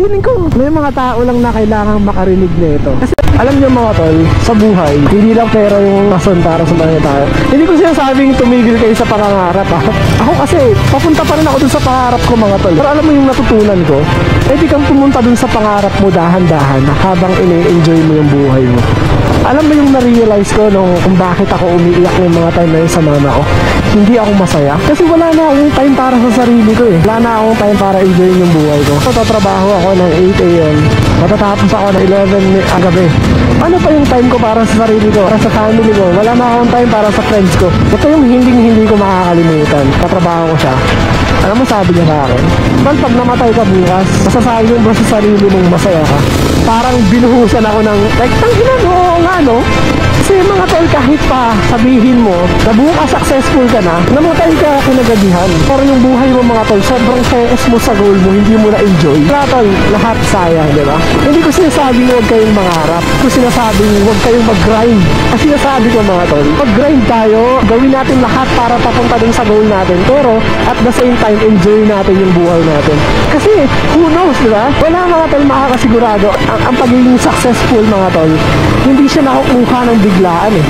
feeling ko may mga tao lang na kailangang makarinig nito. Kasi alam niyo mga tol, sa buhay, hindi lang pera yung rason para sa mga tao. Hindi ko sinasabing tumigil kayo sa pangangarap ha. Ako kasi, papunta pa rin ako dun sa pangarap ko mga tol. Pero alam mo yung natutunan ko, di kang pumunta dun sa pangarap mo dahan-dahan habang ini-enjoy mo yung buhay mo. Alam mo yung na-realize ko kung bakit ako umiiyak ng mga time na yun sa mama ko. Hindi ako masaya. Kasi wala na akong time para sa sarili ko eh. Wala na akong time para enjoy yung buhay ko. So, tatrabaho ako ng 8 a.m. Matatapos ako ng 11 ang gabi. Ano pa yung time ko para sa sarili ko, para sa family ko? Wala na akong time para sa friends ko. Ito yung hindi ko makakalimutan. Katrabaho ko siya. Alam mo sabi niya sa akin, pag namatay ka bukas, masasabi mo ba sa sarili mong masaya ka? Parang binuhusan ako ng, like, tangina no, nga no? Kasi mga tol, kahit pa sabihin mo na bukas successful ka na, namatay ka kinagabihan. Pero yung buhay mo mga tol, sobrang focus mo sa goal mo, hindi mo na-enjoy. Kaya tol, lahat sayang, di ba? Hindi ko sinasabing huwag kayong mangarap. Hindi ko sinasabing huwag kayong mag-grind. Kasi sinasabi ko mga tol, mag-grind tayo, gawin natin lahat para papunta dun sa goal natin. Pero at the same time, enjoy natin yung buhay natin. Kasi who knows, di ba? Wala mga tol makakasigurado ang pagiging successful mga tol. Hindi siya nakukuha ng biglaan eh.